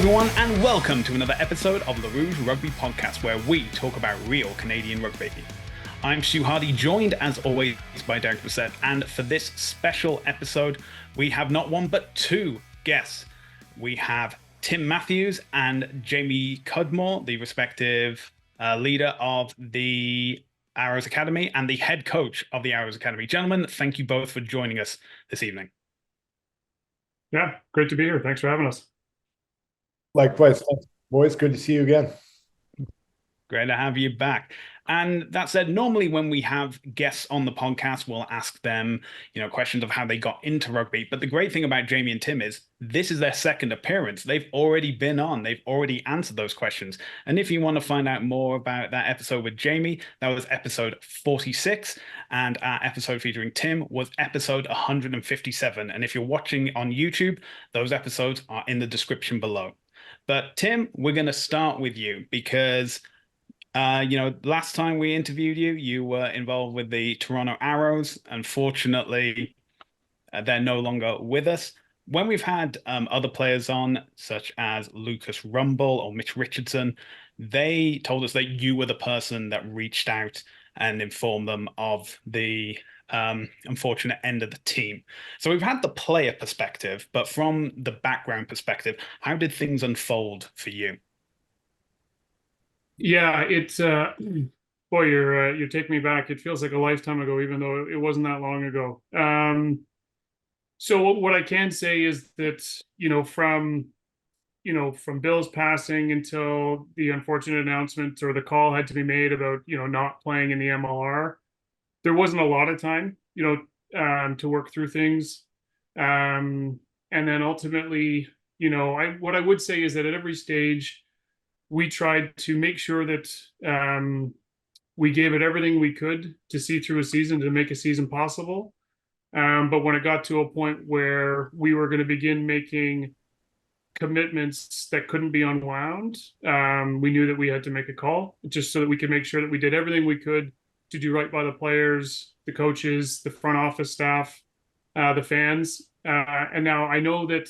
everyone, and welcome to another episode of the Rouge Rugby podcast, where we talk about real Canadian rugby. I'm Stu Hardy, joined as always by Derek Bissett, and for this special episode, we have not one but two guests. We have Tim Matthews and Jamie Cudmore, the respective leader of the Arrows Academy and the head coach of the Arrows Academy. Gentlemen, thank you both for joining us this evening. Yeah, great to be here. Thanks for having us. Likewise, boys. Good to see you again. Great to have you back. And that said, normally when we have guests on the podcast, we'll ask them, questions of how they got into rugby. But the great thing about Jamie and Tim is this is their second appearance. They've already been on. They've already answered those questions. And if you want to find out more about that episode with Jamie, that was episode 46. And our episode featuring Tim was episode 157. And if you're watching on YouTube, those episodes are in the description below. But Tim, we're going to start with you because last time we interviewed you, you were involved with the Toronto Arrows. Unfortunately, they're no longer with us. When we've had other players on, such as Lucas Rumble or Mitch Richardson, they told us that you were the person that reached out and informed them of the unfortunate end of the team. So we've had the player perspective, but from the background perspective, how did things unfold for you? Yeah, it's boy, you're taking me back. It feels like a lifetime ago, even though it wasn't that long ago. So what I can say is that, from Bill's passing until the unfortunate announcement or the call had to be made about, not playing in the MLR, there wasn't a lot of time, to work through things. And then ultimately, what I would say is that at every stage, we tried to make sure that we gave it everything we could to see through a season, to make a season possible. But when it got to a point where we were going to begin making commitments that couldn't be unwound, we knew that we had to make a call, just so that we could make sure that we did everything we could to do right by the players, the coaches, the front office staff, the fans. And now I know that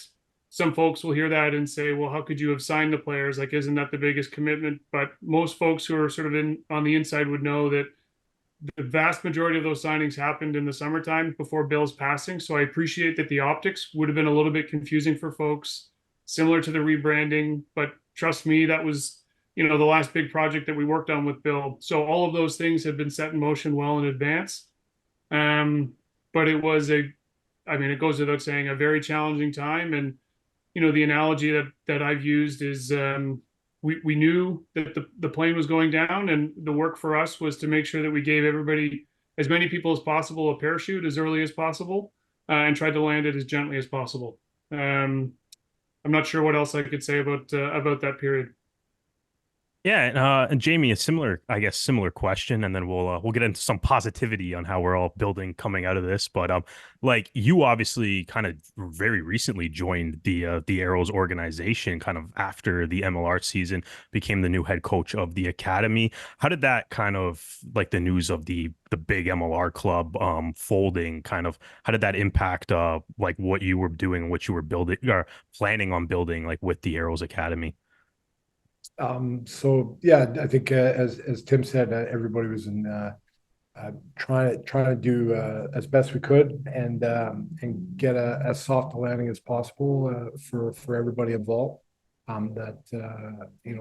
some folks will hear that and say, well, how could you have signed the players? Like, isn't that the biggest commitment? But most folks who are sort of on the inside would know that the vast majority of those signings happened in the summertime before Bill's passing. So I appreciate that the optics would have been a little bit confusing for folks, similar to the rebranding. But trust me, that was, the last big project that we worked on with Bill. So all of those things have been set in motion well in advance. But it was it goes without saying, a very challenging time. And the analogy that I've used is we knew that the plane was going down, and the work for us was to make sure that we gave everybody, as many people as possible, a parachute as early as possible, and tried to land it as gently as possible. I'm not sure what else I could say about that period. Yeah, and Jamie, a similar question, and then we'll get into some positivity on how we're all building coming out of this. But you obviously kind of very recently joined the Arrows organization, kind of after the MLR season, became the new head coach of the academy. How did that kind of, like, the news of the big MLR club folding, kind of, how did that impact what you were doing, what you were building or planning on building, like, with the Arrows Academy? So yeah, I think as Tim said, everybody was in trying to do as best we could and get as soft a landing as possible for everybody involved.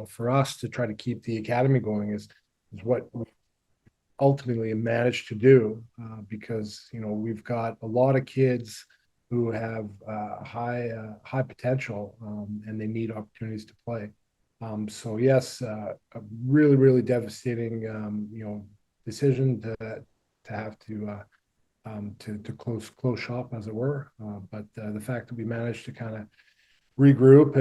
For us to try to keep the academy going is what we ultimately managed to do, because we've got a lot of kids who have high potential, and they need opportunities to play. So yes, a really, really devastating, decision to have to close shop, as it were. But the fact that we managed to kind of regroup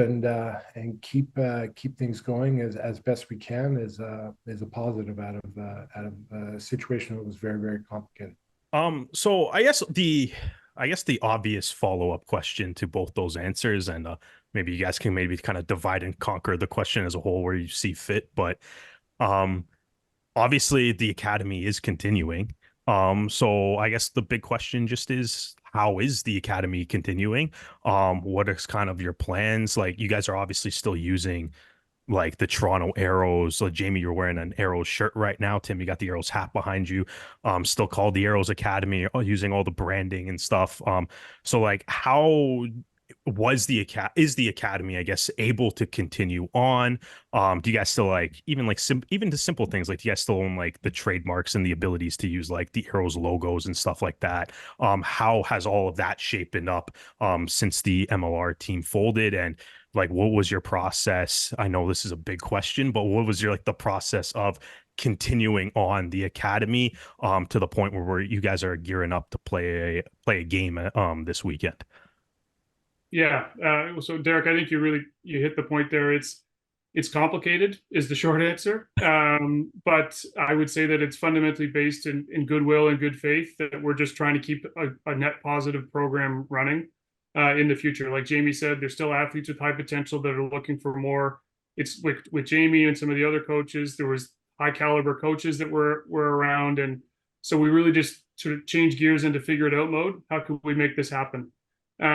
and keep things going as best we can is a positive out of a situation that was very, very complicated. So I guess the obvious follow-up question to both those answers, and maybe you guys can maybe kind of divide and conquer the question as a whole where you see fit, but obviously the academy is continuing. So I guess the big question just is, how is the academy continuing? What is kind of your plans? Like, you guys are obviously still using like the Toronto Arrows. So Jamie, you're wearing an Arrows shirt right now. Tim, you got the Arrows hat behind you. Still called the Arrows Academy, using all the branding and stuff. So like, how was is the academy, I guess, able to continue on? Do you guys still like even like even the simple things, like do you guys still own like the trademarks and the abilities to use like the Arrows logos and stuff like that? How has all of that shaped up since the MLR team folded? And like, what was your process? I know this is a big question, but what was your like the process of continuing on the academy to the point where you guys are gearing up to play a game this weekend? Yeah. So Derek, I think you hit the point there. It's complicated is the short answer. But I would say that it's fundamentally based in goodwill and good faith, that we're just trying to keep a net positive program running in the future. Like Jamie said, there's still athletes with high potential that are looking for more. It's with Jamie and some of the other coaches, there was high caliber coaches that were around. And so we really just sort of change gears into figure it out mode. How can we make this happen? But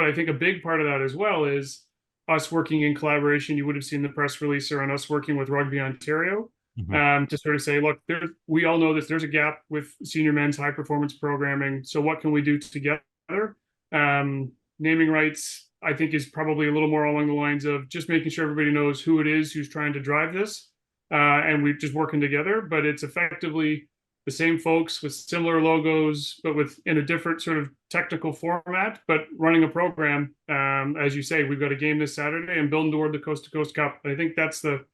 I think a big part of that as well is us working in collaboration. You would have seen the press release around us working with Rugby Ontario, to sort of say, look, we all know that there's a gap with senior men's high performance programming. So what can we do together? Naming rights, I think, is probably a little more along the lines of just making sure everybody knows who it is who's trying to drive this, and we're just working together. But it's effectively the same folks with similar logos, but in a different sort of technical format, but running a program. As you say, we've got a game this Saturday and building toward the Coast to Coast Cup. I think that's the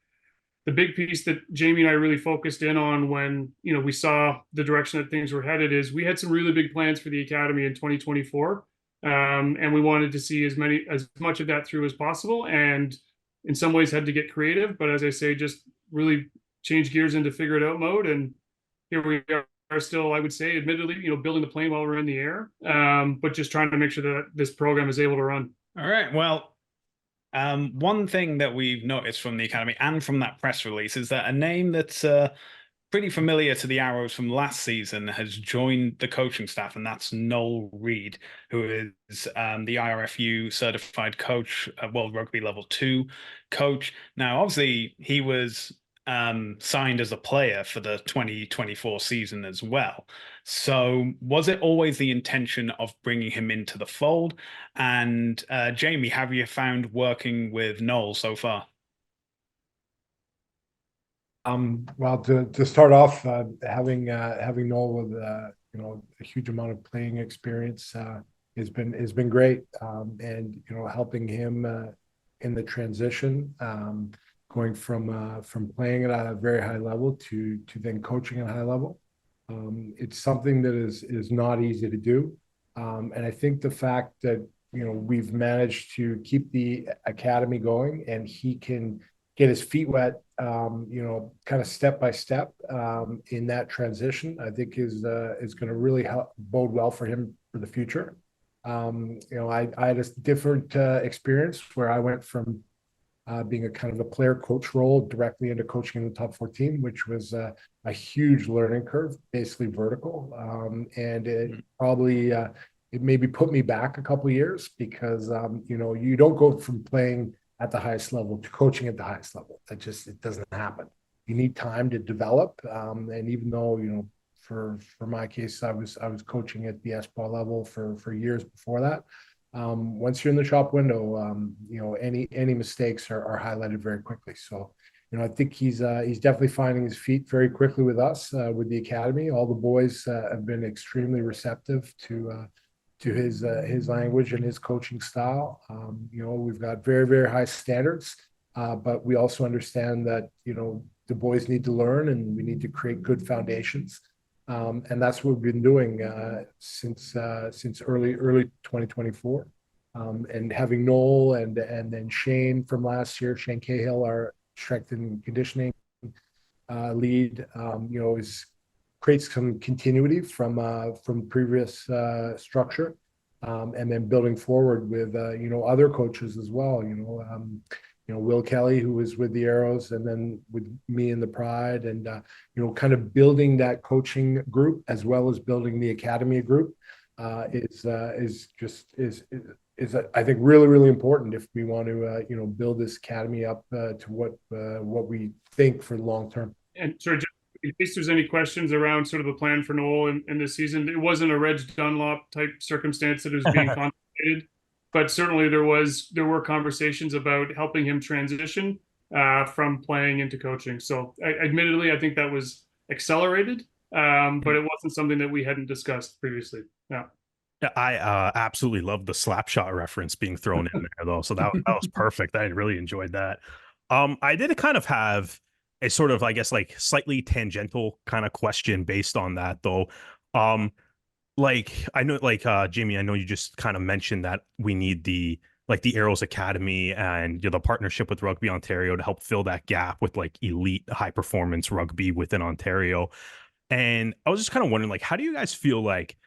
big piece that Jamie and I really focused in on when, we saw the direction that things were headed. Is we had some really big plans for the academy in 2024. And we wanted to see as much of that through as possible. And in some ways had to get creative, but as I say, just really change gears into figure it out mode. And here we are still, I would say, admittedly, building the plane while we're in the air, but just trying to make sure that this program is able to run. All right. Well, one thing that we've noticed from the academy and from that press release is that a name that's pretty familiar to the Arrows from last season has joined the coaching staff, and that's Noel Reid, who is the IRFU certified coach, World Rugby Level 2 coach. Now, obviously, he was signed as a player for the 2024 season as well. So was it always the intention of bringing him into the fold? And Jamie, have you found working with Noel so far? Well, to start off, having Noel with a huge amount of playing experience has been great, and helping him in the transition, going from playing at a very high level to then coaching at a high level. It's something that is not easy to do, and I think the fact that we've managed to keep the academy going and he can get his feet wet, kind of step by step in that transition, I think is going to really bode well for him for the future. I had a different experience where I went from being a kind of a player coach role directly into coaching in the top 14, which was a huge learning curve, basically vertical. And it probably, it maybe put me back a couple of years because, you don't go from playing at the highest level to coaching at the highest level. It doesn't happen. You need time to develop. And even though, for my case, I was coaching at the SPA level for years before that. Once you're in the shop window, any mistakes are highlighted very quickly. So, I think he's definitely finding his feet very quickly with us, with the academy. All the boys have been extremely receptive to his language and his coaching style. We've got very, very high standards, but we also understand that, the boys need to learn and we need to create good foundations. And that's what we've been doing since early 2024. And having Noel and then Shane from last year, Shane Cahill, our strength and conditioning lead, creates some continuity from previous structure, and then building forward with other coaches as well. Will Kelly, who was with the Arrows, and then with me in the Pride, and kind of building that coaching group as well as building the academy group is I think really, really important if we want to build this academy up to what we think for the long term. And sort of, in case there's any questions around sort of the plan for Noel in this season, it wasn't a Reg Dunlop type circumstance that was being contemplated, but certainly there were conversations about helping him transition from playing into coaching. So admittedly, I think that was accelerated, but it wasn't something that we hadn't discussed previously. Yeah. I absolutely love the slap shot reference being thrown in there, though. So that was perfect. I really enjoyed that. I did kind of have a sort of, I guess, like slightly tangential kind of question based on that, though. Like I know, like Jamie, I know you just kind of mentioned that we need the Arrows Academy and the partnership with Rugby Ontario to help fill that gap with like elite high performance rugby within Ontario. And I was just kind of wondering, like, how do you guys feel like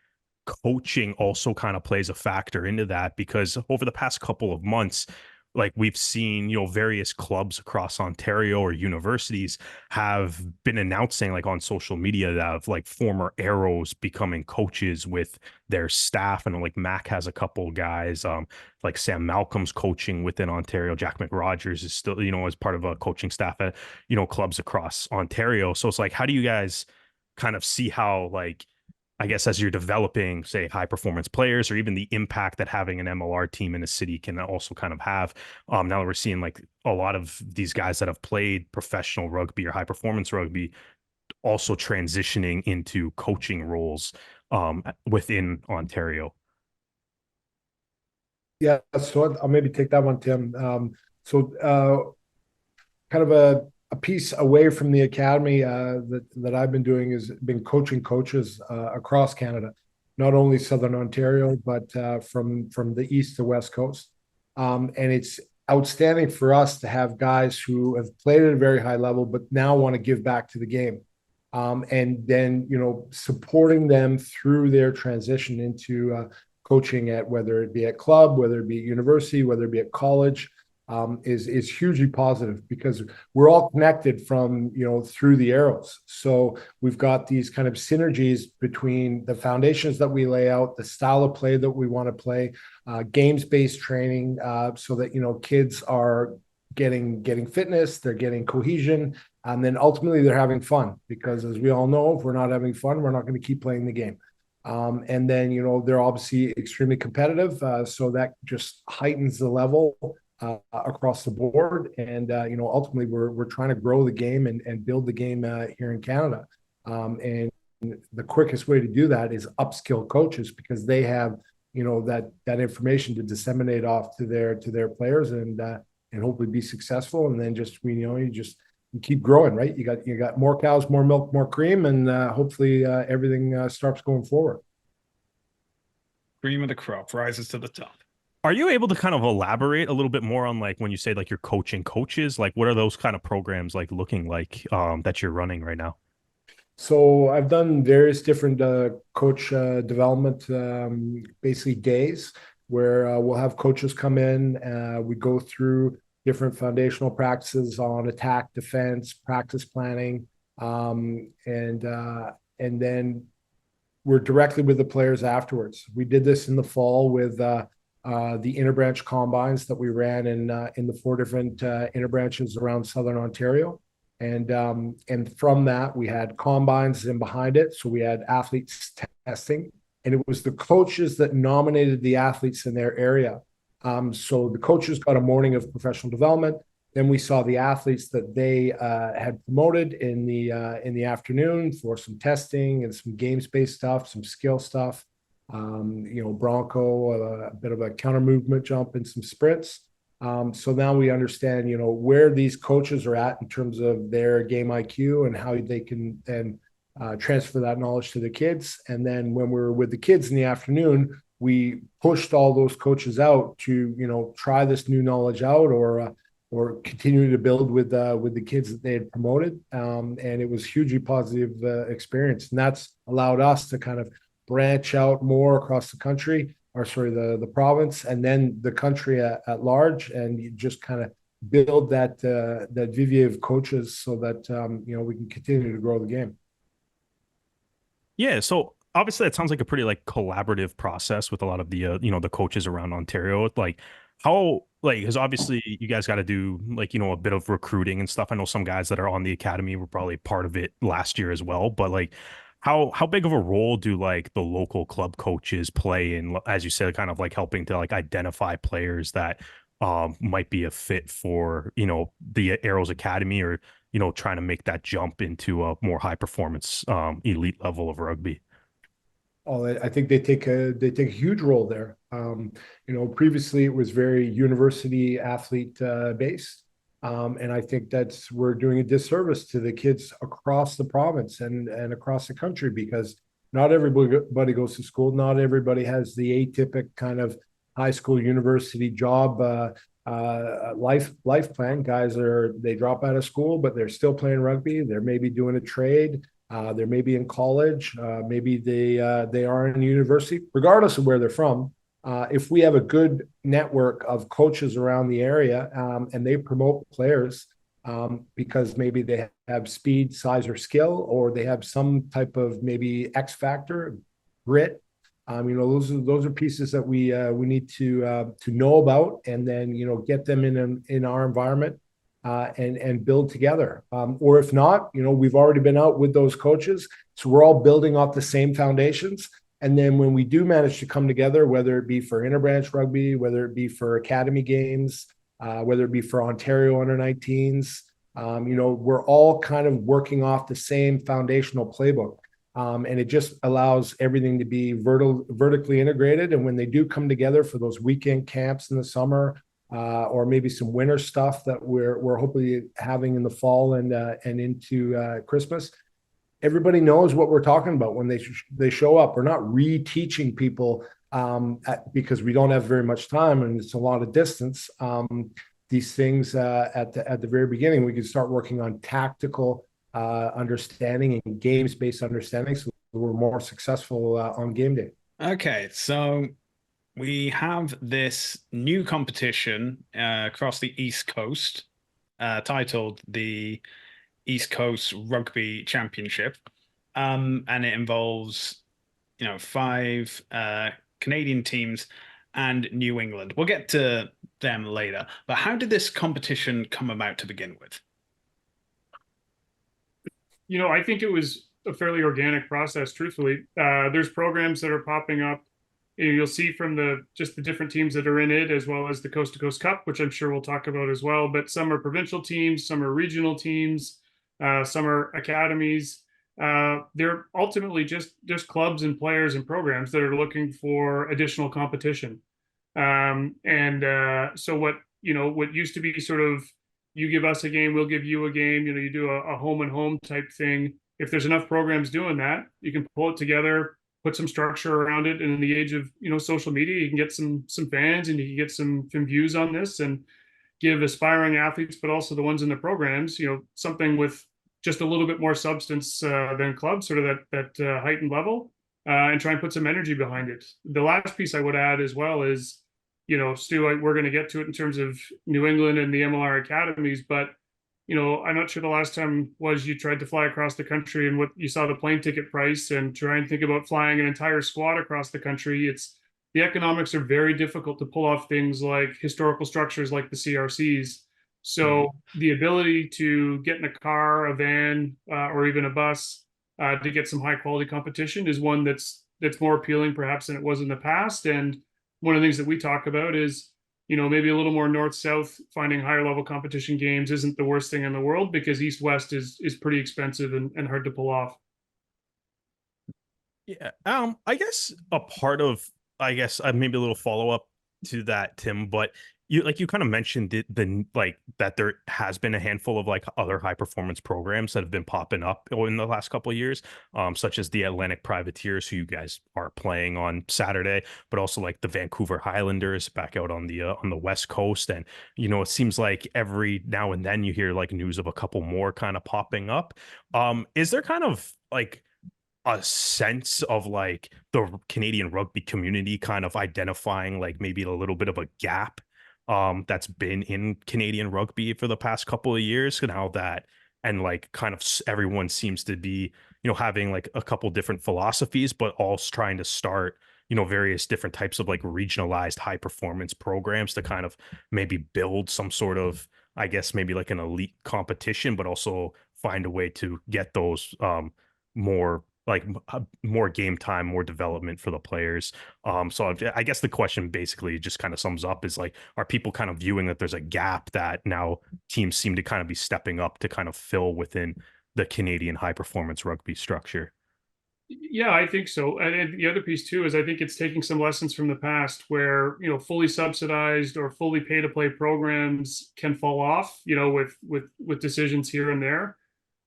coaching also kind of plays a factor into that? Because over the past couple of months, like we've seen, various clubs across Ontario or universities have been announcing like on social media that have like former Arrows becoming coaches with their staff. And like Mac has a couple guys, like Sam Malcolm's coaching within Ontario. Jack McRogers is still, as part of a coaching staff at, clubs across Ontario. So it's like, how do you guys kind of see how, like, I guess as you're developing, say, high performance players, or even the impact that having an MLR team in a city can also kind of have. Now that we're seeing like a lot of these guys that have played professional rugby or high performance rugby also transitioning into coaching roles within Ontario. Yeah, so I'll maybe take that one, Tim. Kind of a piece away from the academy that I've been doing has been coaching coaches across Canada, not only Southern Ontario, but from the East to West Coast. And it's outstanding for us to have guys who have played at a very high level, but now want to give back to the game. And then, supporting them through their transition into coaching at, whether it be at club, whether it be at university, whether it be at college, is hugely positive, because we're all connected from through the Arrows. So we've got these kind of synergies between the foundations that we lay out, the style of play that we want to play, games-based training, so that kids are getting fitness, they're getting cohesion, and then ultimately they're having fun, because as we all know, if we're not having fun, we're not going to keep playing the game. And then they're obviously extremely competitive, so that just heightens the level across the board. And ultimately we're trying to grow the game and build the game here in Canada, and the quickest way to do that is upskill coaches, because they have that information to disseminate off to their players, and hopefully be successful. And then you keep growing, right? You got more cows, more milk, more cream, and hopefully everything starts going forward. Cream of the crop rises to the top. Are you able to kind of elaborate a little bit more on, like, when you say like you're coaching coaches, like what are those kind of programs like looking like that you're running right now? So I've done various different coach development, basically days where we'll have coaches come in. We go through different foundational practices on attack, defense, practice planning, and then we're directly with the players afterwards. We did this in the fall with the interbranch combines that we ran in the 4 different interbranches around Southern Ontario. And from that, we had combines in behind it. So we had athletes testing, and it was the coaches that nominated the athletes in their area. So the coaches got a morning of professional development. Then we saw the athletes that they had promoted in the afternoon for some testing and some games-based stuff, some skill stuff. Bronco, a bit of a counter movement jump and some sprints. So now we understand, where these coaches are at in terms of their game IQ and how they can then transfer that knowledge to the kids. And then when we're with the kids in the afternoon, we pushed all those coaches out to, try this new knowledge out or continue to build with the kids that they had promoted. And it was hugely positive experience. And that's allowed us to kind of branch out more across the country, or sorry, the province, and then the country at large, and you just kind of build that vivier of coaches so that we can continue to grow the game. Yeah, so obviously it sounds like a pretty like collaborative process with a lot of the the coaches around Ontario. Like how like because obviously you guys got to do like a bit of recruiting and stuff. I know some guys that are on the academy were probably part of it last year as well, but like how big of a role do like the local club coaches play in, as you said, kind of like helping to like identify players that might be a fit for the Arrows Academy, or trying to make that jump into a more high performance elite level of rugby? Oh, I think they take a huge role there. Previously it was very university athlete based, and I think we're doing a disservice to the kids across the province and across the country, because not everybody goes to school. Not everybody has the atypical kind of high school, university job life plan. Guys they drop out of school, but they're still playing rugby. They're maybe doing a trade. They're maybe in college. Maybe they are in university. Regardless of where they're from, if we have a good network of coaches around the area and they promote players because maybe they have speed, size, or skill, or they have some type of maybe X factor, grit. Those are pieces that we need to know about, and then get them in our environment and build together. Or if not, we've already been out with those coaches, so we're all building off the same foundations. And then when we do manage to come together, whether it be for interbranch rugby, whether it be for academy games, whether it be for Ontario under-19s, we're all kind of working off the same foundational playbook. And it just allows everything to be vertically integrated. And when they do come together for those weekend camps in the summer, or maybe some winter stuff that we're hopefully having in the fall and into Christmas, everybody knows what we're talking about when they show up. We're not reteaching people because we don't have very much time and it's a lot of distance. These things at the very beginning, we can start working on tactical understanding and games-based understanding, so we're more successful on game day. Okay, so we have this new competition across the East Coast titled the East Coast Rugby Championship. And it involves, 5 Canadian teams and New England. We'll get to them later. But how did this competition come about to begin with? I think it was a fairly organic process, truthfully. There's programs that are popping up. You'll see from the different teams that are in it, as well as the Coast to Coast Cup, which I'm sure we'll talk about as well. But some are provincial teams, some are regional teams, some are academies. They're ultimately just clubs and players and programs that are looking for additional competition. So what used to be sort of, you give us a game, we'll give you a game, you do a home and home type thing. If there's enough programs doing that, you can pull it together, put some structure around it. And in the age of, social media, you can get some fans and you can get some views on this, and give aspiring athletes, but also the ones in the programs, something with just a little bit more substance than clubs, sort of that heightened level, and try and put some energy behind it. The last piece I would add as well is, Stu, we're going to get to it in terms of New England and the MLR academies, but I'm not sure the last time was you tried to fly across the country and what you saw the plane ticket price, and try and think about flying an entire squad across the country. The economics are very difficult to pull off things like historical structures like the CRCs. So the ability to get in a car, a van, or even a bus to get some high quality competition is one that's more appealing perhaps than it was in the past. And one of the things that we talk about is, maybe a little more north-south, finding higher level competition games isn't the worst thing in the world, because east-west is pretty expensive and hard to pull off. Yeah. I guess a part of, maybe a little follow-up to that, Tim, but you kind of mentioned it, that there has been a handful of like other high performance programs that have been popping up in the last couple of years, such as the Atlantic Privateers, who you guys are playing on Saturday, but also like the Vancouver Highlanders back out on the West Coast. And it seems like every now and then you hear like news of a couple more kind of popping up. Is there kind of like a sense of like the Canadian rugby community kind of identifying like maybe a little bit of a gap that's been in Canadian rugby for the past couple of years, and how that and like kind of everyone seems to be, having like a couple different philosophies, but all trying to start, various different types of like regionalized high performance programs to kind of maybe build some sort of, I guess, maybe like an elite competition, but also find a way to get those more like more game time, more development for the players. So I guess the question basically just kind of sums up is like, are people kind of viewing that there's a gap that now teams seem to kind of be stepping up to kind of fill within the Canadian high performance rugby structure? Yeah, I think so. And the other piece too is I think it's taking some lessons from the past where, fully subsidized or fully pay to play programs can fall off, with decisions here and there.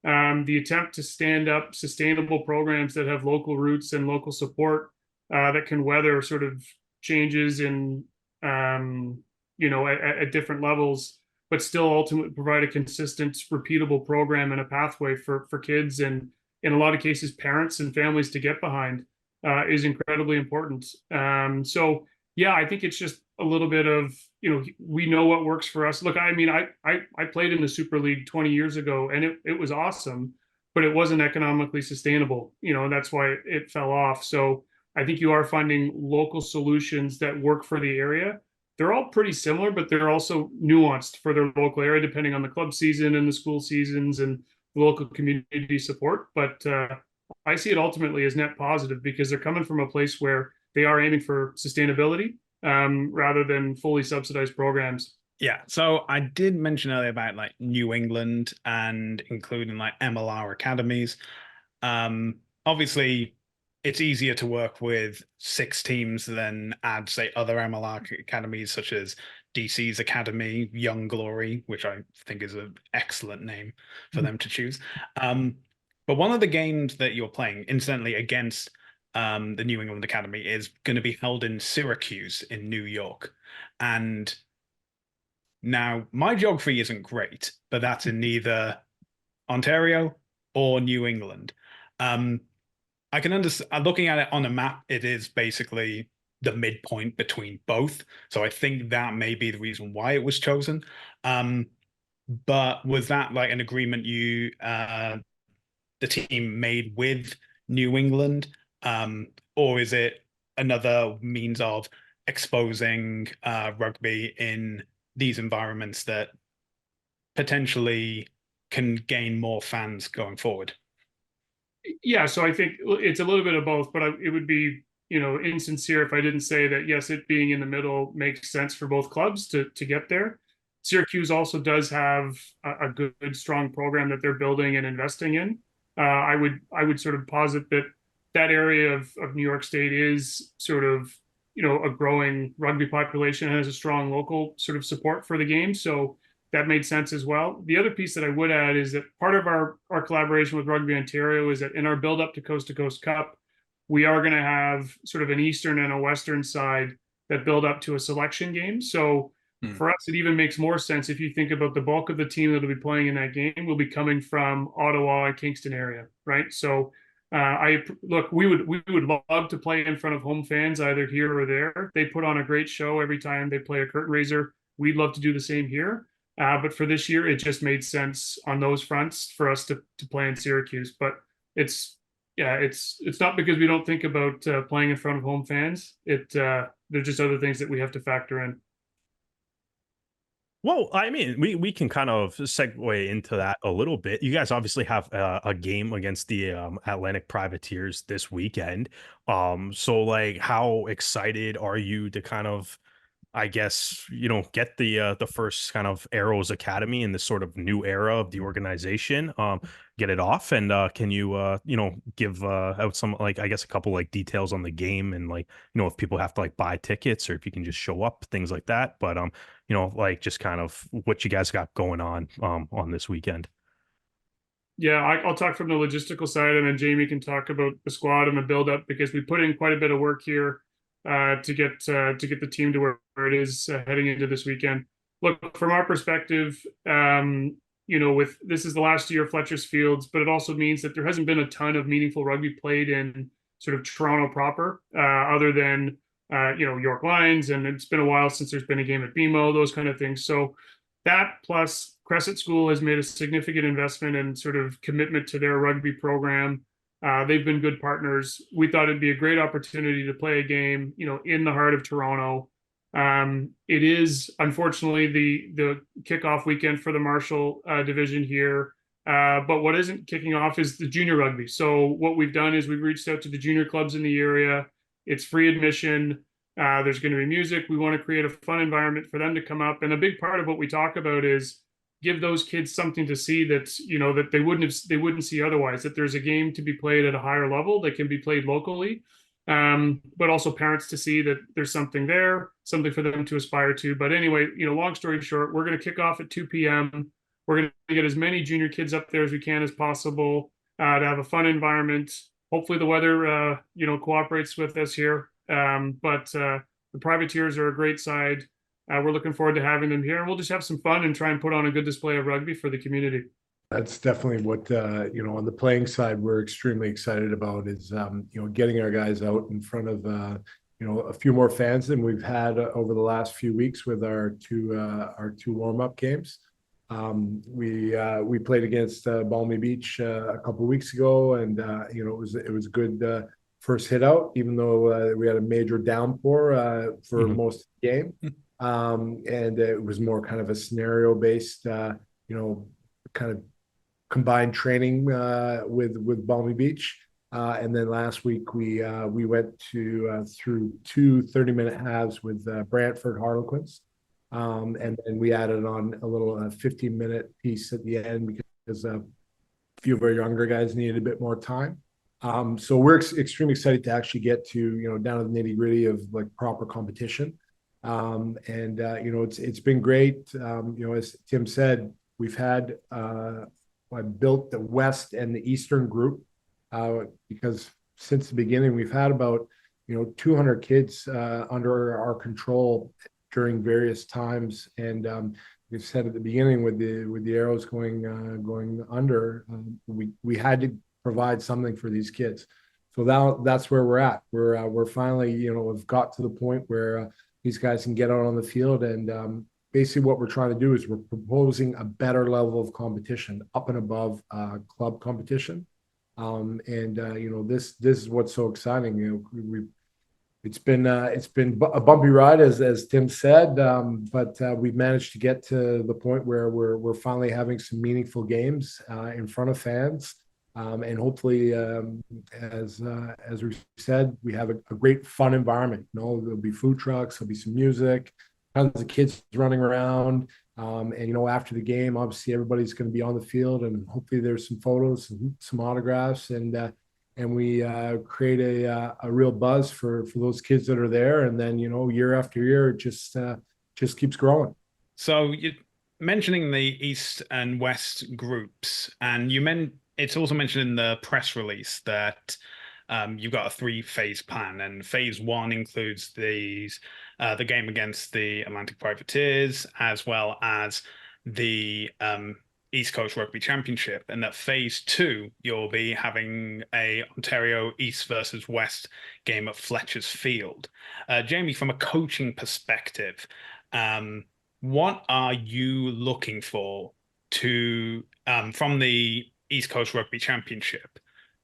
The attempt to stand up sustainable programs that have local roots and local support that can weather sort of changes in, at different levels, but still ultimately provide a consistent, repeatable program and a pathway for kids and in a lot of cases parents and families to get behind is incredibly important. So yeah, I think it's just a little bit of, we know what works for us. Look, I mean, I played in the Super League 20 years ago and it was awesome, but it wasn't economically sustainable, and that's why it fell off. So I think you are finding local solutions that work for the area. They're all pretty similar, but they're also nuanced for their local area, depending on the club season and the school seasons and the local community support. But I see it ultimately as net positive because they're coming from a place where they are aiming for sustainability rather than fully subsidized programs. Yeah, so I did mention earlier about like New England and including like MLR academies. Obviously, it's easier to work with 6 teams than add, say, other MLR academies such as DC's Academy, Young Glory, which I think is an excellent name for them to choose. But one of the games that you're playing, incidentally, against the New England Academy is going to be held in Syracuse in New York. And now my geography isn't great, but that's in neither Ontario or New England. I can understand, looking at it on a map, it is basically the midpoint between both. So I think that may be the reason why it was chosen. But was that like an agreement the team made with New England? Or is it another means of exposing rugby in these environments that potentially can gain more fans going forward? Yeah, so I think it's a little bit of both, but it would be, insincere if I didn't say that, yes, it being in the middle makes sense for both clubs to get there. Syracuse also does have a good, strong program that they're building and investing in. I would sort of posit that area of New York State is sort of, a growing rugby population and has a strong local sort of support for the game. So that made sense as well. The other piece that I would add is that part of our collaboration with Rugby Ontario is that in our build up to Coast Cup, we are going to have sort of an Eastern and a Western side that build up to a selection game. So for us, it even makes more sense if you think about the bulk of the team that will be playing in that game will be coming from Ottawa and Kingston area, right? So we would love to play in front of home fans either here or there. They put on a great show every time they play a curtain raiser. We'd love to do the same here. But for this year, it just made sense on those fronts for us to play in Syracuse. But it's not because we don't think about playing in front of home fans. There's just other things that we have to factor in. Well, I mean, we can kind of segue into that a little bit. You guys obviously have a game against the Atlantic Privateers this weekend. So like, how excited are you to kind of, I guess, get the first kind of Arrows Academy in this sort of new era of the organization, get it off, and can you give out some, like, I guess, a couple like details on the game and like, if people have to like buy tickets or if you can just show up, things like that. But like just kind of what you guys got going on this weekend. Yeah, I'll talk from the logistical side, and then Jamie can talk about the squad and the build up because we put in quite a bit of work here to get the team to where it is heading into this weekend. Look, from our perspective, with this is the last year of Fletcher's Fields, but it also means that there hasn't been a ton of meaningful rugby played in sort of Toronto proper, other than York Lions, and it's been a while since there's been a game at BMO, those kind of things. So that plus Crescent School has made a significant investment and sort of commitment to their rugby program. They've been good partners. We thought it'd be a great opportunity to play a game, in the heart of Toronto. It is unfortunately the kickoff weekend for the Marshall division here. But what isn't kicking off is the junior rugby. So what we've done is we've reached out to the junior clubs in the area. It's free admission. There's going to be music. We want to create a fun environment for them to come up. And a big part of what we talk about is give those kids something to see that they wouldn't see otherwise, that there's a game to be played at a higher level that can be played locally. But also parents to see that there's something there, something for them to aspire to. But anyway, long story short, we're going to kick off at 2 p.m. We're going to get as many junior kids up there as we can as possible, to have a fun environment. Hopefully the weather, cooperates with us here. But the Privateers are a great side. We're looking forward to having them here. We'll just have some fun and try and put on a good display of rugby for the community. That's definitely what, on the playing side, we're extremely excited about is, getting our guys out in front of, a few more fans than we've had over the last few weeks with our two warm-up games. We played against Balmy Beach a couple of weeks ago, and it was a good first hit out, even though we had a major downpour for most of the game, and it was more kind of a scenario based, kind of combined training with Balmy Beach, and then last week we went through two 30-minute halves with Brantford Harlequins. And then we added on a little 15-minute piece at the end because a few of our younger guys needed a bit more time. So we're extremely excited to actually get to, down to the nitty-gritty of like proper competition. It's been great. As Tim said, we've had I built the West and the Eastern group because since the beginning we've had about 200 kids under our control during various times, and we said at the beginning with the arrows going under, we had to provide something for these kids. So now that's where we're at. We're finally we've got to the point where these guys can get out on the field, and basically what we're trying to do is we're proposing a better level of competition up and above club competition, this is what's so exciting. It's been a bumpy ride, as Tim said, but we've managed to get to the point where we're finally having some meaningful games in front of fans, and hopefully, as we said, we have a great fun environment. There'll be food trucks, there'll be some music, tons of kids running around, and after the game, obviously everybody's going to be on the field, and hopefully there's some photos and some autographs, and we create a real buzz for those kids that are there. And then, year after year, it just keeps growing. So you're mentioning the East and West groups, and it's also mentioned in the press release that you've got a 3-phase plan, and phase 1 includes the game against the Atlantic Privateers, as well as the East Coast Rugby Championship, and that phase 2 you'll be having a Ontario East versus West game at Fletcher's Field. Jamie, from a coaching perspective, what are you looking for from the East Coast Rugby Championship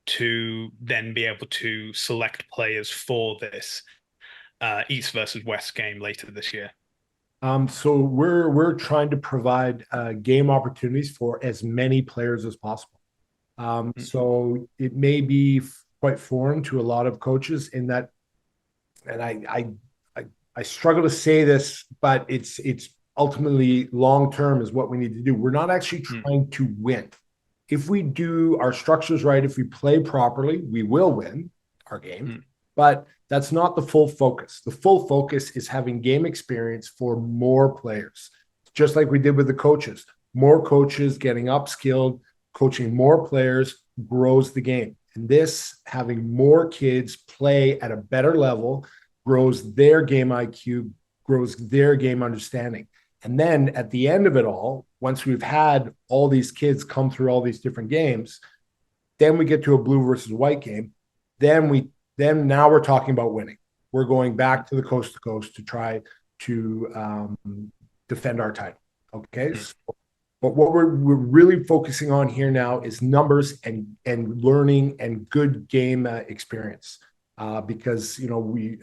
to then be able to select players for this East versus West game later this year? So we're trying to provide game opportunities for as many players as possible. So it may be quite foreign to a lot of coaches in that, and I struggle to say this, but it's ultimately long term is what we need to do. We're not actually trying to win. If we do our structures right, if we play properly, we will win our game. But that's not the full focus. The full focus is having game experience for more players, just like we did with the coaches. More coaches getting upskilled, coaching more players grows the game. And this, having more kids play at a better level, grows their game IQ, grows their game understanding. And then at the end of it all, once we've had all these kids come through all these different games, then we get to a blue versus white game. Then now we're talking about winning. we're going back to coast to try to defend our title. Okay. But what we're really focusing on here now is numbers and learning and good game experience. Because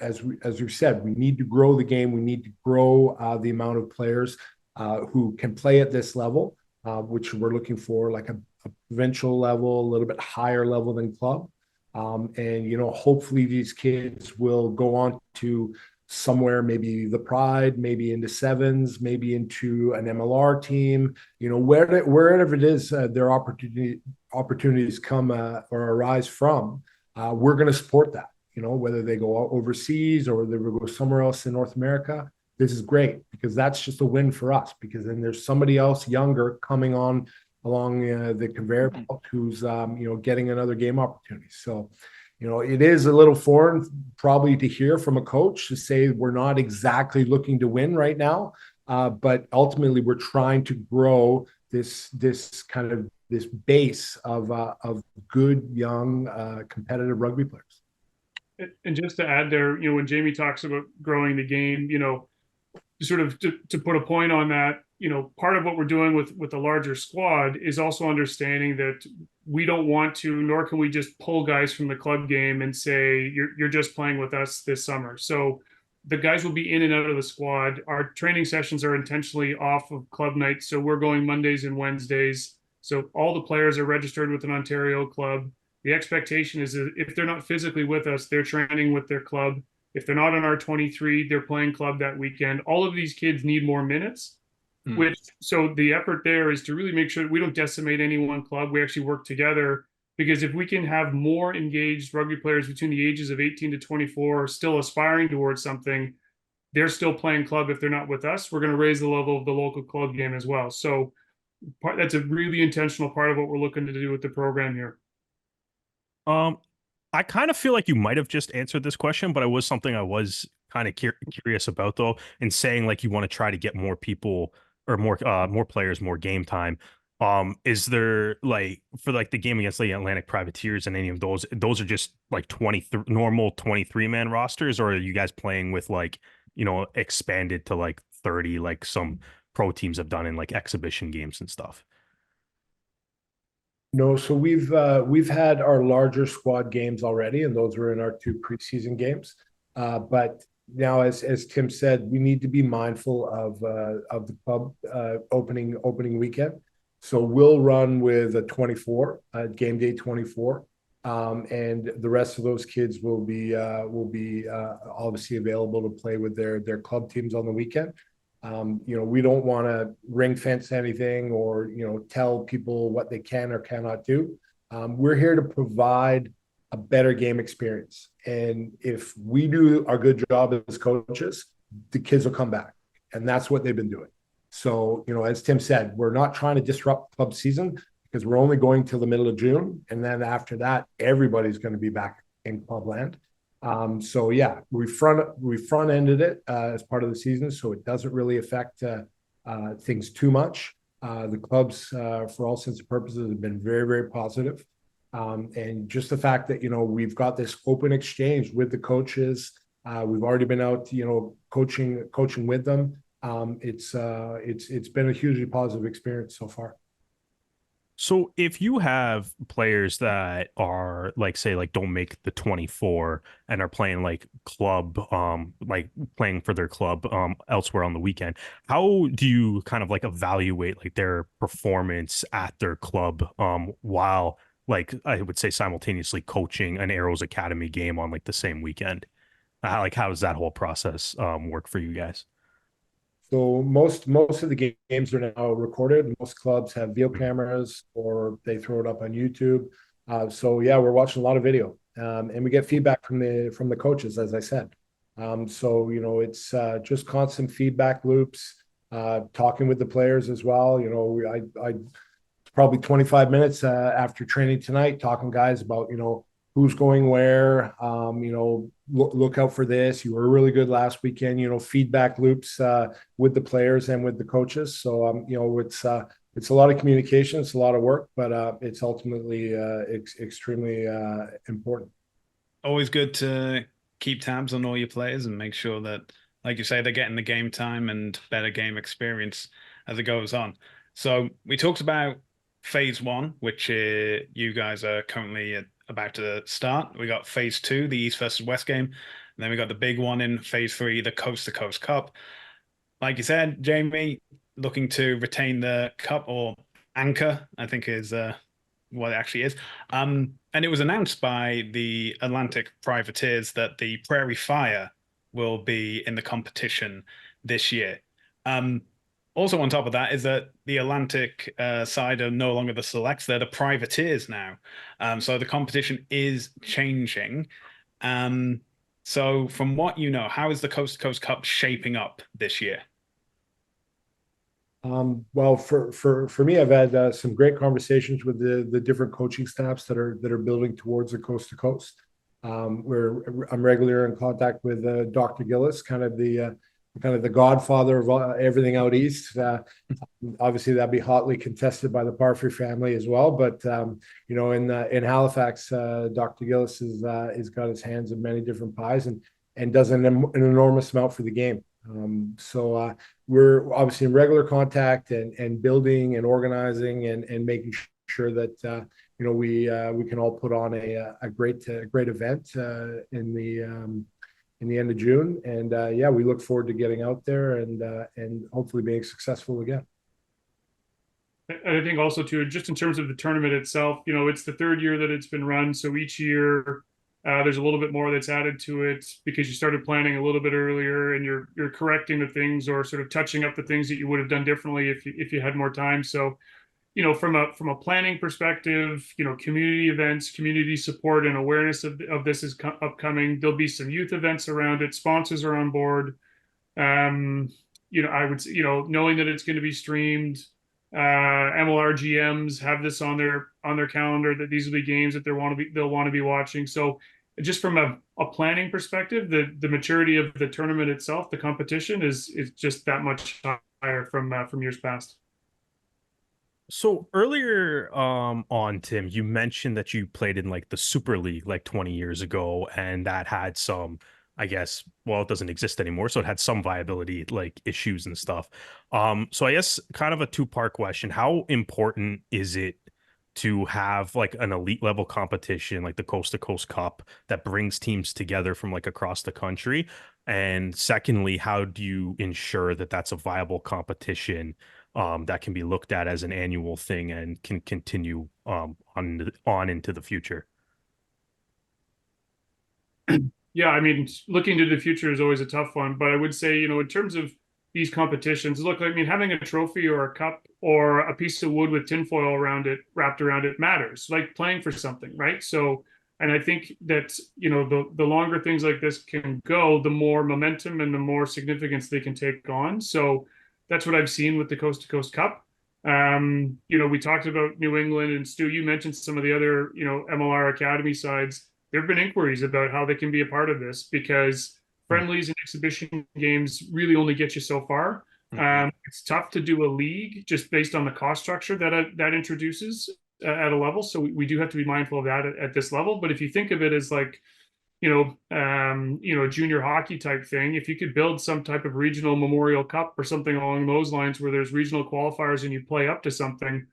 as we've said, we need to grow the game. We need to grow the amount of players who can play at this level, which we're looking for, like a provincial level, a little bit higher level than club. And hopefully these kids will go on to somewhere, maybe the Pride, maybe into sevens, maybe into an MLR team, wherever it is their opportunities come or arise from, we're going to support that, whether they go overseas or they will go somewhere else in North America. This is great because that's just a win for us, because then there's somebody else younger coming on along the conveyor belt who's getting another game opportunity. So it is a little foreign probably to hear from a coach to say we're not exactly looking to win right now, but ultimately we're trying to grow this base of good young competitive rugby players. And just to add there, when Jamie talks about growing the game, sort of to put a point on that, part of what we're doing with a larger squad is also understanding that we don't want to, nor can we just pull guys from the club game and say, you're just playing with us this summer. So the guys will be in and out of the squad. Our training sessions are intentionally off of club nights. So we're going Mondays and Wednesdays. So all the players are registered with an Ontario club. The expectation is that if they're not physically with us, they're training with their club. If they're not on our 23, they're playing club that weekend. All of these kids need more minutes. So the effort there is to really make sure that we don't decimate any one club. We actually work together, because if we can have more engaged rugby players between the ages of 18 to 24 still aspiring towards something, they're still playing club. If they're not with us, we're going to raise the level of the local club game as well. So that's a really intentional part of what we're looking to do with the program here. I kind of feel like you might have just answered this question, but it was something I was kind of curious about, though, in saying like you want to try to get more people or more players, more game time. Is there, like, for like the game against the Atlantic Privateers and any of those are just like normal 23-man rosters, or are you guys playing with like, expanded to like 30, like some pro teams have done in like exhibition games and stuff? No, so we've had our larger squad games already, and those were in our 2 preseason games. But now, as Tim said, we need to be mindful of the club opening weekend. So we'll run with a 24 game day 24, and the rest of those kids will be obviously available to play with their club teams on the weekend. We don't want to ring fence anything or tell people what they can or cannot do. We're here to provide a better game experience, and if we do our good job as coaches, the kids will come back, and that's what they've been doing. So as Tim said, we're not trying to disrupt club season, because we're only going till the middle of June, and then after that everybody's going to be back in club land. So yeah, we front ended it as part of the season, so it doesn't really affect things too much. The clubs, for all intents and purposes, have been very, very positive. And just the fact that we've got this open exchange with the coaches, we've already been out coaching with them. It's been a hugely positive experience so far. So if you have players that are like, say, like don't make the 24 and are playing like club, like playing for their club elsewhere on the weekend, how do you kind of like evaluate like their performance at their club while, like, I would say simultaneously coaching an Arrows Academy game on like the same weekend? How does that whole process work for you guys? So most of the games are now recorded. Most clubs have video cameras, or they throw it up on YouTube. So yeah, we're watching a lot of video, and we get feedback from the coaches, as I said. So it's just constant feedback loops, talking with the players as well. I probably 25 minutes after training tonight, talking guys about who's going where. Look out for this. You were really good last weekend. Feedback loops with the players and with the coaches. So it's a lot of communication. It's a lot of work, but it's ultimately extremely important. Always good to keep tabs on all your players and make sure that, like you say, they're getting the game time and better game experience as it goes on. So we talked about phase one, which you guys are currently about to start. We got phase two, the East versus West game. And then we got the big one in phase three, the Coast to Coast Cup. Like you said, Jamie, looking to retain the cup or anchor, I think is what it actually is. And it was announced by the Atlantic Privateers that the Prairie Fire will be in the competition this year. Also on top of that is that the Atlantic side are no longer the selects, they're the Privateers now. So the competition is changing. So from what you know, how is the Coast to Coast Cup shaping up this year? Well, for me, I've had some great conversations with the different coaching staffs that are building towards the coast to coast. Where I'm regularly in contact with Dr. Gillis, kind of the godfather of everything out east. Obviously, that'd be hotly contested by the Parfrey family as well. But you know, in Halifax, Dr. Gillis has got his hands in many different pies and does an enormous amount for the game. So we're obviously in regular contact and building and organizing and making sure that you know we can all put on a great event in the end of June, and yeah, we look forward to getting out there and hopefully being successful again. I think also too, just in terms of the tournament itself, you know, it's the third year that it's been run, so each year there's a little bit more that's added to it because you started planning a little bit earlier, and you're correcting the things or sort of touching up the things that you would have done differently if you had more time. So, you know, from a planning perspective, you know, community events, community support, and awareness of this is upcoming. There'll be some youth events around it. Sponsors are on board. You know, I would, you know, knowing that it's going to be streamed. MLR GMs have this on their calendar that these will be games that they'll want to be watching. So just from a planning perspective, the maturity of the tournament itself, the competition is just that much higher from years past. So earlier on, Tim, you mentioned that you played in like the Super League like 20 years ago, and that had some, I guess, well, it doesn't exist anymore, so it had some viability like issues and stuff. So I guess kind of a two-part question. How important is it to have like an elite level competition like the Coast to Coast Cup that brings teams together from like across the country? And secondly, how do you ensure that that's a viable competition that can be looked at as an annual thing and can continue on into the future? Yeah, I mean, looking to the future is always a tough one, but I would say, you know, in terms of these competitions, look, I mean, having a trophy or a cup or a piece of wood with tinfoil wrapped around it matters, like playing for something, right? So, and I think that, you know, the longer things like this can go, the more momentum and the more significance they can take on. So that's what I've seen with the Coast to Coast Cup. You know, we talked about New England, and Stu, you mentioned some of the other, you know, MLR Academy sides. There have been inquiries about how they can be a part of this because friendlies and exhibition games really only get you so far. It's tough to do a league just based on the cost structure that introduces at a level. So we do have to be mindful of that at this level. But if you think of it as like, you know, junior hockey type thing, if you could build some type of regional Memorial Cup or something along those lines where there's regional qualifiers and you play up to something,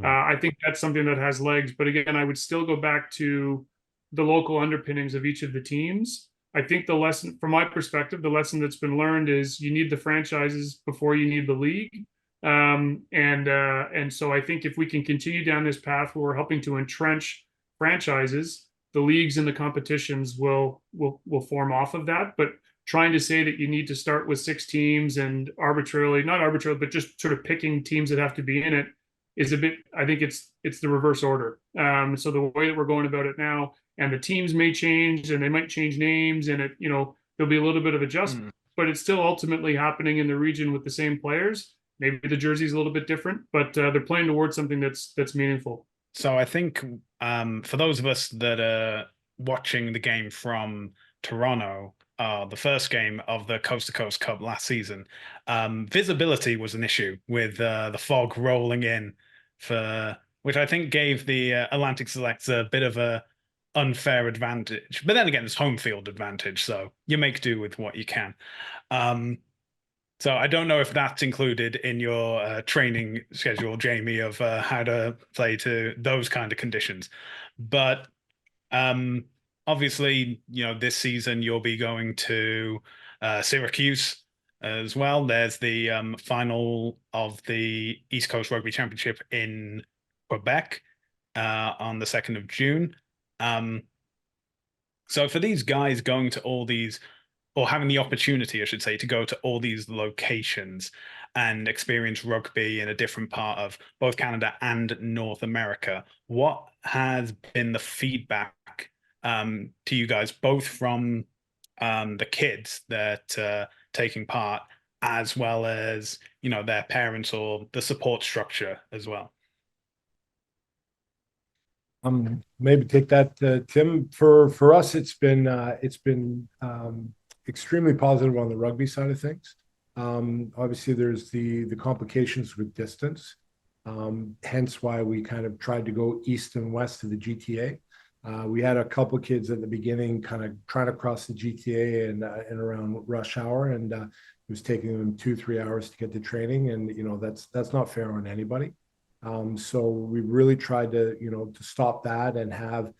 I think that's something that has legs. But again, I would still go back to the local underpinnings of each of the teams. I think the lesson, from my perspective, the lesson that's been learned is you need the franchises before you need the league. And so I think if we can continue down this path where we're helping to entrench franchises, the leagues and the competitions will form off of that. But trying to say that you need to start with 6 teams and not arbitrarily, but just sort of picking teams that have to be in it is a bit, I think it's the reverse order. So the way that we're going about it now, and the teams may change and they might change names, and it, you know, there'll be a little bit of adjustment, but it's still ultimately happening in the region with the same players. Maybe the jersey's a little bit different, but they're playing towards something that's meaningful. So I think for those of us that are watching the game from Toronto, the first game of the Coast to Coast Cup last season, visibility was an issue with the fog rolling in, which I think gave the Atlantic Selects a bit of a unfair advantage. But then again, it's home field advantage, so you make do with what you can. So I don't know if that's included in your training schedule, Jamie, of how to play to those kind of conditions. But obviously, this season you'll be going to Syracuse as well. There's the final of the East Coast Rugby Championship in Quebec on the 2nd of June. So for these guys going to all these, or having the opportunity, I should say, to go to all these locations and experience rugby in a different part of both Canada and North America, what has been the feedback to you guys, both from the kids that taking part, as well as their parents or the support structure as well? Maybe take that, Tim. For us, it's been extremely positive on the rugby side of things. Obviously, there's the complications with distance, hence why we kind of tried to go east and west of the GTA. We had a couple of kids at the beginning kind of trying to cross the GTA and around rush hour, and it was taking them 2-3 hours to get to training, and that's not fair on anybody. So we really tried to stop that and have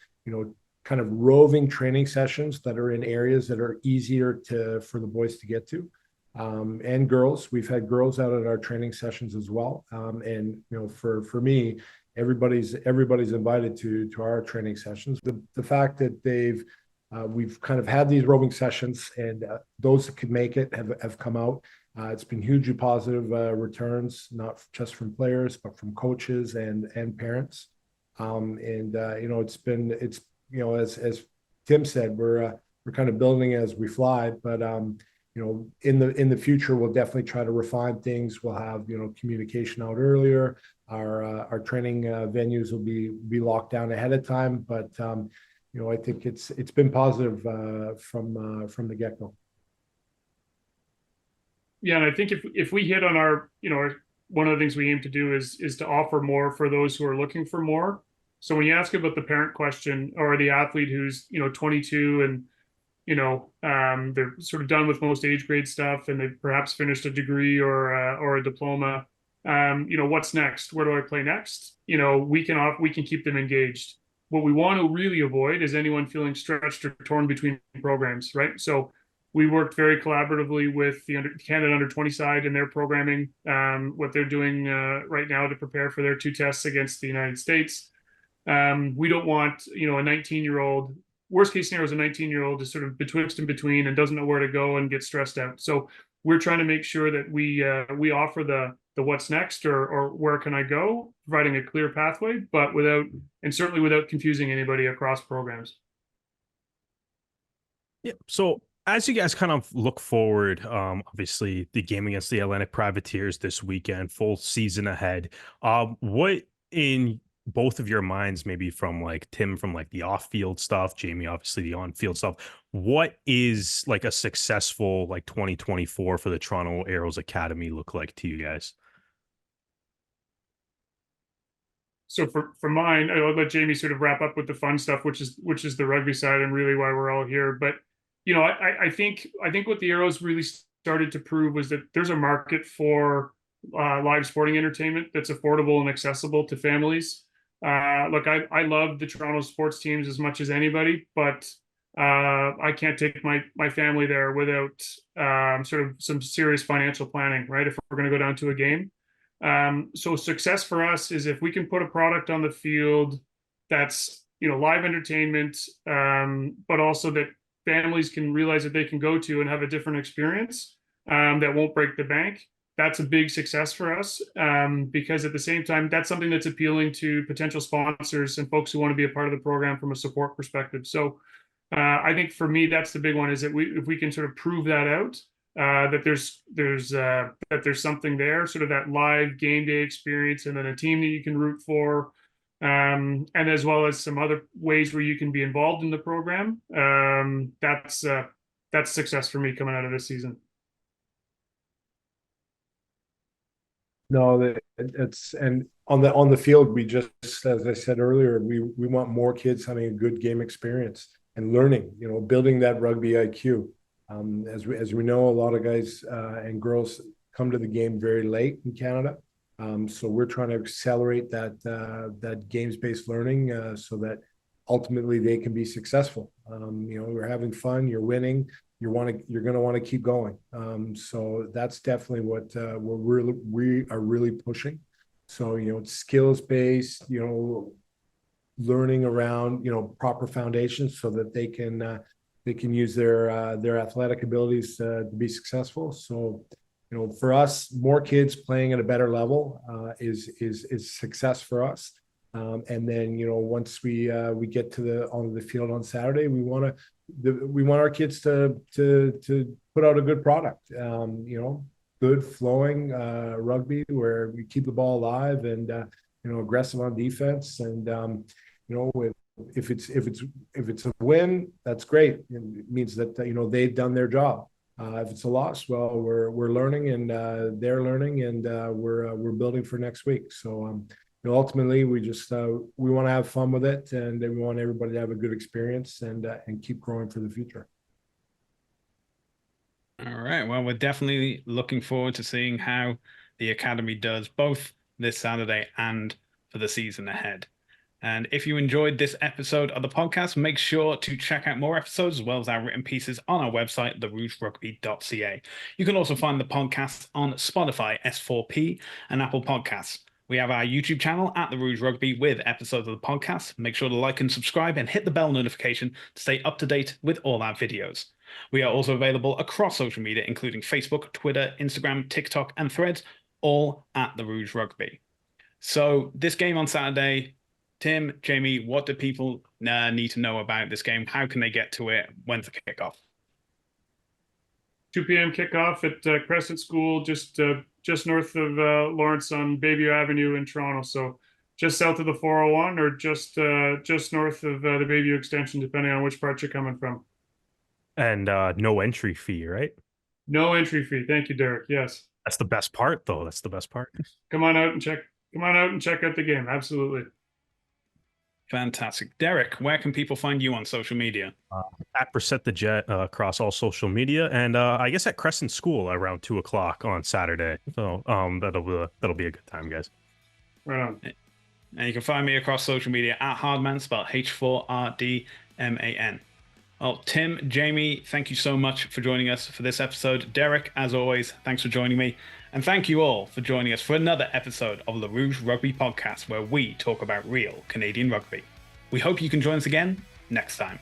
kind of roving training sessions that are in areas that are easier for the boys to get to, and girls. We've had girls out at our training sessions as well, and for me, everybody's invited to our training sessions. The fact that we've kind of had these roving sessions, and those that could make it have come out. It's been hugely positive returns, not just from players, but from coaches and parents. It's as Tim said, we're kind of building as we fly, but in the future, we'll definitely try to refine things. We'll have communication out earlier. Our training venues will be locked down ahead of time, but I think it's been positive from the get-go. Yeah, and I think if we hit on our one of the things we aim to do is to offer more for those who are looking for more. So when you ask about the parent question, or the athlete who's 22 and they're sort of done with most age grade stuff, and they've perhaps finished a degree or a diploma, what's next? Where do I play next? We can keep them engaged. What we want to really avoid is anyone feeling stretched or torn between programs, right? So we worked very collaboratively with the Canada under-20 side in their programming, what they're doing right now to prepare for their 2 tests against the United States. We don't want, a 19-year-old, worst case scenario is a 19-year-old is sort of betwixt and between and doesn't know where to go and gets stressed out. So we're trying to make sure that we offer the what's next or where can I go, providing a clear pathway, but certainly without confusing anybody across programs. Yeah. So as you guys kind of look forward, obviously the game against the Atlantic Privateers this weekend, full season ahead. What in both of your minds, maybe from like Tim, from like the off-field stuff, Jamie, obviously the on-field stuff, what is like a successful like 2024 for the Toronto Arrows Academy look like to you guys? So for mine, I'll let Jamie sort of wrap up with the fun stuff, which is the rugby side and really why we're all here. But I think what the Arrows really started to prove was that there's a market for live sporting entertainment that's affordable and accessible to families. Look, I love the Toronto sports teams as much as anybody, but I can't take my family there without sort of some serious financial planning, right? If we're going to go down to a game. So success for us is if we can put a product on the field that's live entertainment, but also that families can realize that they can go to and have a different experience that won't break the bank. That's a big success for us, because at the same time, that's something that's appealing to potential sponsors and folks who want to be a part of the program from a support perspective. So I think for me, that's the big one, is that if we can sort of prove that out, that there's something there, sort of that live game day experience, and then a team that you can root for, and as well as some other ways where you can be involved in the program. That's success for me coming out of this season. No, it's and on the field, we just, as I said earlier, we want more kids having a good game experience and learning, building that rugby IQ. As we know, a lot of guys and girls come to the game very late in Canada. So we're trying to accelerate that games-based learning so that ultimately they can be successful. We're having fun, you're winning, you're going to want to keep going. So that's definitely what we are really pushing. So it's skills based, learning around proper foundations so that they can use their athletic abilities to be successful. So for us, more kids playing at a better level is success for us. And then once we get onto the field on Saturday, we want our kids to put out a good product. Good flowing rugby where we keep the ball alive and aggressive on defense. And if it's a win, that's great. It means that they've done their job. If it's a loss, well, we're learning and they're learning and we're building for next week. So ultimately, we want to have fun with it, and we want everybody to have a good experience and keep growing for the future. All right. Well, we're definitely looking forward to seeing how the Academy does both this Saturday and for the season ahead. And if you enjoyed this episode of the podcast, make sure to check out more episodes as well as our written pieces on our website, therougerugby.ca. You can also find the podcast on Spotify, S4P, and Apple Podcasts. We have our YouTube channel at The Rouge Rugby with episodes of the podcast. Make sure to like and subscribe and hit the bell notification to stay up to date with all our videos. We are also available across social media, including Facebook, Twitter, Instagram, TikTok, and Threads, all at The Rouge Rugby. So this game on Saturday, Tim, Jamie, what do people need to know about this game? How can they get to it? When's the kickoff? 2 p.m. kickoff at Crescent School, just north of Lawrence on Bayview Avenue in Toronto. So just south of the 401 or just north of the Bayview extension, depending on which part you're coming from. And no entry fee, right? No entry fee. Thank you, Derek. Yes. That's the best part, though. That's the best part. Come on out and check out the game. Absolutely. Fantastic. Derek, where can people find you on social media? At Brissette the Jet across all social media, and I guess at Crescent School around 2:00 on Saturday. So that'll be a good time, guys. Right on. And you can find me across social media at Hardman, spelled H4RDMAN. Well, Tim, Jamie, thank you so much for joining us for this episode. Derek, as always, thanks for joining me. And thank you all for joining us for another episode of the Rouge Rugby podcast, where we talk about real Canadian rugby. We hope you can join us again next time.